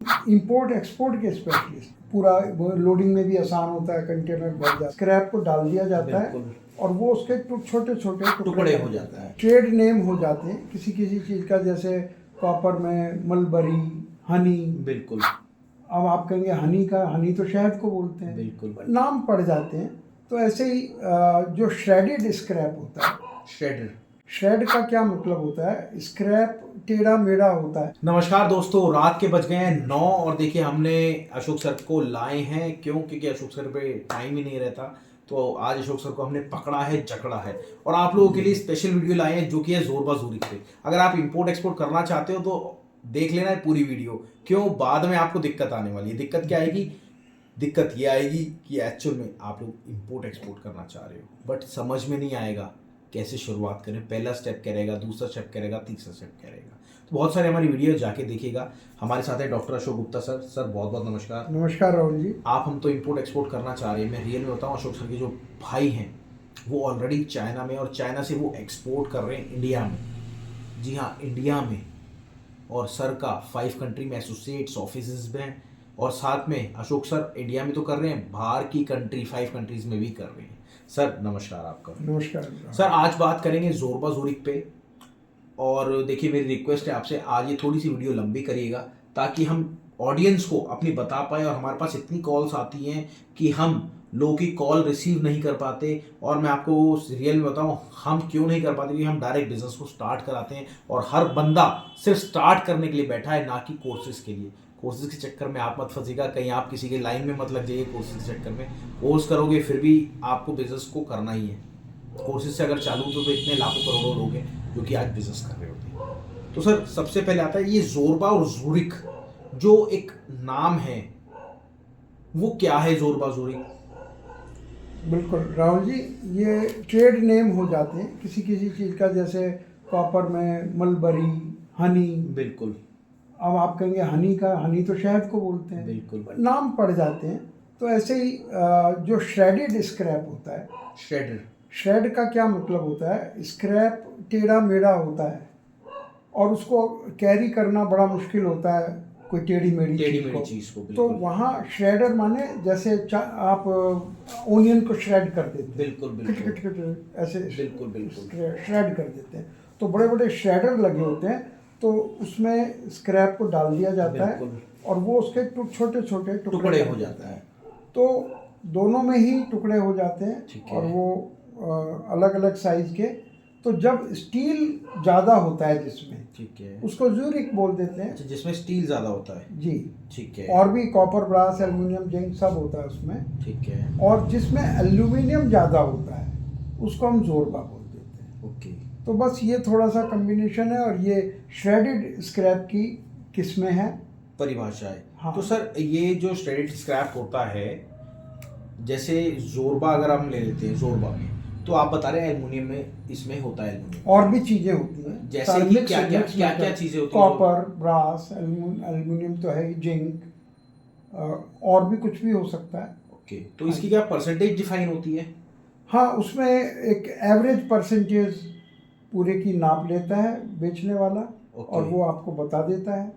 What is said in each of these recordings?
Import export के specialist, पूरा loading में भी आसान होता है, कंटेनर भर जाता है, स्क्रैप को डाल दिया जाता है और वो उसके छोटे छोटे टुकड़े हो जाता है। ट्रेड नेम हो जाते हैं किसी किसी चीज़ का, जैसे कॉपर में मलबरी, हनी। बिल्कुल। अब आप कहेंगे हनी का, हनी तो शहद को बोलते हैं, बिल्कुल। नाम पड़ जाते हैं। तो ऐसे ही जो श्रेडेड स्क्रैप होता है, श्रेड का क्या मतलब होता है, स्क्रैप टेढ़ा मेढ़ा होता है। नमस्कार दोस्तों, रात के बज गए हैं 9 और देखिए हमने अशोक सर को लाए हैं। क्यों? क्योंकि अशोक सर पे टाइम ही नहीं रहता, तो आज अशोक सर को हमने पकड़ा है, जकड़ा है और आप लोगों के लिए स्पेशल वीडियो लाए हैं जो कि है जोरबा ज़ूरिक पे। अगर आप इंपोर्ट एक्सपोर्ट करना चाहते हो तो देख लेना है पूरी वीडियो। क्यों? बाद में आपको दिक्कत आने वाली है। दिक्कत क्या आएगी? दिक्कत ये आएगी कि एक्चुअल में आप लोग इंपोर्ट एक्सपोर्ट करना चाह रहे हो बट समझ में नहीं आएगा कैसे शुरुआत करें, पहला स्टेप क्या रहेगा, दूसरा स्टेप क्या रहेगा, तीसरा स्टेप क्या रहेगा। तो बहुत सारे हमारी वीडियो जाके देखिएगा। हमारे साथ है doctor Ashok Gupta sir. Sir बहुत बहुत नमस्कार। नमस्कार राहुल जी। आप हम तो इंपोर्ट एक्सपोर्ट करना चाह रहे हैं। मैं रियल में बताऊँ, अशोक सर के जो भाई हैं वो ऑलरेडी चाइना में और चाइना से वो एक्सपोर्ट कर रहे हैं इंडिया में। जी हाँ, इंडिया में। और सर का 5 कंट्री में एसोसिएट्स ऑफिस में हैं और साथ में अशोक सर इंडिया में तो कर रहे हैं, बाहर की कंट्री 5 कंट्रीज में भी कर रहे हैं। सर नमस्कार आपका। नमस्कार सर, आज बात करेंगे जोरबा ज़ूरिक पे। और देखिए मेरी रिक्वेस्ट है आपसे, आज ये थोड़ी सी वीडियो लंबी करिएगा ताकि हम ऑडियंस को अपनी बता पाए। और हमारे पास इतनी कॉल्स आती हैं कि हम लोगों की कॉल रिसीव नहीं कर पाते। और मैं आपको रियल में बताऊं, हम क्यों नहीं कर पाते, क्योंकि हम डायरेक्ट बिजनेस को स्टार्ट कराते हैं और हर बंदा सिर्फ स्टार्ट करने के लिए बैठा है, ना कि कोर्सेज के लिए। कोर्सेज के चक्कर में आप मत फंसीगा, कहीं आप किसी के लाइन में मत लग जाइए। कोर्सेज के चक्कर में कोर्स करोगे फिर भी आपको बिजनेस को करना ही है। कोर्सेज से अगर चालू तो इतने लाखों करोड़ों लोग हैं जो कि आज बिजनेस कर रहे होते हैं। तो सर सबसे पहले आता है ये जोरबा और ज़ूरिक जो एक नाम है, वो क्या है जोरबा ज़ूरिक? बिल्कुल राहुल जी, ये ट्रेड नेम हो जाते हैं किसी किसी चीज़ का, जैसे कॉपर में मलबरी, हनी। बिल्कुल। अब आप कहेंगे हनी का, हनी तो शहद को बोलते हैं, बिल्कुल। नाम पड़ जाते हैं। तो ऐसे ही जो श्रेडेड स्क्रैप होता है, श्रेड का क्या मतलब होता है, स्क्रैप टेढ़ा मेढ़ा होता है और उसको कैरी करना बड़ा मुश्किल होता है, कोई टेढ़ी मेढ़ी चीज़ को। तो वहाँ श्रेडर माने जैसे आप ओनियन को श्रेड कर देते हैं, बिल्कुल ऐसे श्रेड कर देते हैं। तो बड़े बड़े श्रेडर लगे होते हैं, तो उसमें स्क्रैप को डाल दिया जाता है और वो उसके छोटे छोटे टुकड़े हो जाता है। तो दोनों में ही टुकड़े हो जाते हैं और वो अलग अलग साइज के। तो जब स्टील ज़्यादा होता है जिसमें, ठीक है, उसको ज़ूरिक बोल देते हैं। जिसमें स्टील ज़्यादा होता है जी, ठीक है। और भी कॉपर, ब्रास, एल्युमिनियम, जिंक सब होता है उसमें, ठीक है। और जिसमें एल्युमिनियम ज़्यादा होता है उसको हम जोरबा बोल देते हैं। ओके। तो बस ये थोड़ा सा कम्बिनेशन है और ये श्रेडेड स्क्रैप की किस्में हैं, परिभाषा है। हाँ। तो सर ये जो श्रेडेड स्क्रैप होता है, जैसे जोरबा अगर हम ले लेते हैं, जोरबा में तो आप बता रहे हैं एल्युमिनियम में इसमें होता है एल्युमिनियम, और भी चीज़ें होती हैं, जैसे कि क्या क्या चीज़ें होती हैं? कॉपर, ब्रास, एल्युमिनियम तो है ही, जिंक, और भी कुछ भी हो सकता है। ओके। तो इसकी क्या परसेंटेज डिफाइन होती है? हाँ, उसमें एक एवरेज परसेंटेज पूरे की नाप लेता है बेचने वाला, और वो आपको बता देता है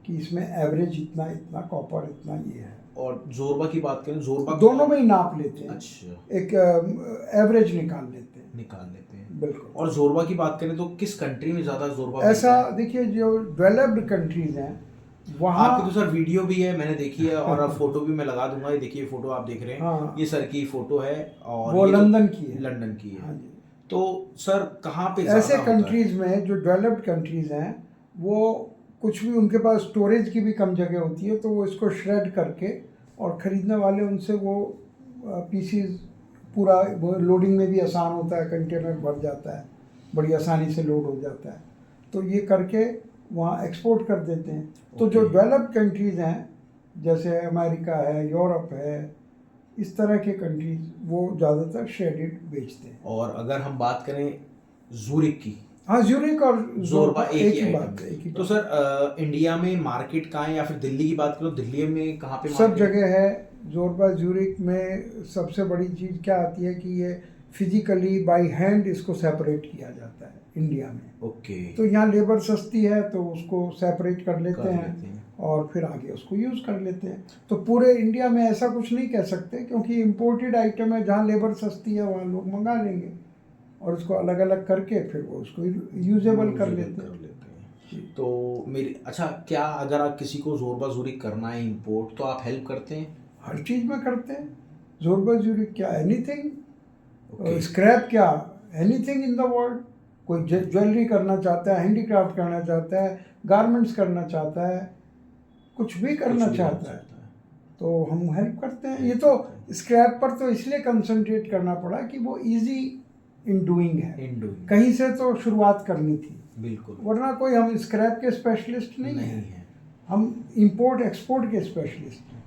कि इसमें एवरेज इतना इतना कॉपर, इतना ये है। और जोरबा की बात करें, जोरबा दोनों में ही नाप लेते हैं। अच्छा। एक एवरेज निकाल लेते हैं। बिल्कुल। और जोरबा की बात करें तो किस कंट्री में ज़्यादा जोरबा? ऐसा देखिए, जो डेवलप्ड कंट्रीज हैं वहाँ आपकी तो सर वीडियो भी है, मैंने देखी है, और अब फोटो भी मैं लगा दूंगा। ये देखिए फोटो आप देख रहे हैं, हाँ, ये सर की फोटो है और वो लंदन की है। लंदन की है। हाँ जी। तो सर कहाँ पे ऐसे कंट्रीज में, जो डेवलप्ड कंट्रीज हैं, वो कुछ भी उनके पास स्टोरेज की भी कम जगह होती है, तो वो इसको श्रेड करके, और ख़रीदने वाले उनसे वो पीसीज, पूरा लोडिंग में भी आसान होता है, कंटेनर भर जाता है, बड़ी आसानी से लोड हो जाता है, तो ये करके वहाँ एक्सपोर्ट कर देते हैं। तो जो डेवलप्ड कंट्रीज़ हैं, जैसे अमेरिका है, यूरोप है, इस तरह के कंट्रीज, वो ज़्यादातर श्रेडेड बेचते हैं। और अगर हम बात करें ज़ूरिक की, हाँ, ज़ूरिक और जोरबा एक ही बात है। तो सर इंडिया में मार्केट कहाँ है, या फिर दिल्ली की बात करो, दिल्ली में कहाँ पे सब जगह है। जोरबा ज़ूरिक में सबसे बड़ी चीज़ क्या आती है कि ये फिजिकली बाय हैंड इसको सेपरेट किया जाता है इंडिया में। ओके। तो यहाँ लेबर सस्ती है तो उसको सेपरेट कर लेते हैं और फिर आगे उसको यूज़ कर लेते हैं। तो पूरे इंडिया में ऐसा कुछ नहीं कह सकते, क्योंकि इम्पोर्टेड आइटम है, जहाँ लेबर सस्ती है वहाँ लोग मंगा लेंगे और उसको अलग अलग करके फिर वो उसको यूजेबल कर लेते हैं। तो मेरी अच्छा, क्या अगर आप किसी को ज़ोरबा-ज़ोरी करना है इंपोर्ट, तो आप हेल्प करते हैं? हर चीज़ में करते हैं, ज़ोरबा-ज़ोरी क्या, एनीथिंग, ओके। स्क्रैप क्या, एनीथिंग इन द वर्ल्ड। कोई ज्वेलरी करना चाहता है, हैंडीक्राफ्ट करना चाहता है, गारमेंट्स करना चाहता है, कुछ भी करना चाहता है, तो हम हेल्प करते हैं। ये तो स्क्रैप पर तो इसलिए कंसंट्रेट करना पड़ा कि वो इजी इन डूइंग है, कहीं से तो शुरुआत करनी थी, बिल्कुल, वरना कोई हम स्क्रैप के स्पेशलिस्ट नहीं हैं, हम इंपोर्ट एक्सपोर्ट के स्पेशलिस्ट हैं।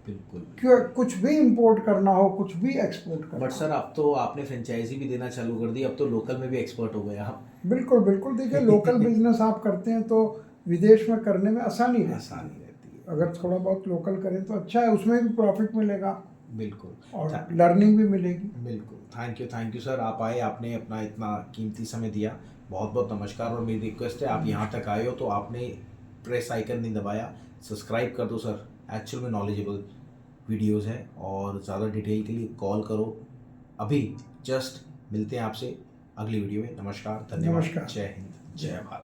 बिल्कुल। क्यों, कुछ भी इंपोर्ट करना हो, कुछ भी एक्सपोर्ट करना बट सर, अब तो आपने फ्रेंचाइजी भी देना चालू कर दी, अब तो लोकल में भी एक्सपर्ट हो गए आप। बिल्कुल बिल्कुल। देखिए, लोकल बिजनेस आप करते हैं तो विदेश में करने में आसानी रहती है। अगर थोड़ा बहुत लोकल करें तो अच्छा है, उसमें भी प्रॉफिट मिलेगा, बिल्कुल, और लर्निंग भी मिलेगी। बिल्कुल। थैंक यू सर, आप आए, आपने अपना इतना कीमती समय दिया, बहुत बहुत नमस्कार। और मेरी रिक्वेस्ट है, आप यहाँ तक आए हो तो आपने प्रेस आइकन नहीं दबाया, सब्सक्राइब कर दो सर। एक्चुअल में नॉलेजेबल वीडियोस है, और ज़्यादा डिटेल के लिए कॉल करो अभी। जस्ट मिलते हैं आपसे अगली वीडियो में। नमस्कार, धन्यवाद, नमस्कार। जय हिंद, जय भारत।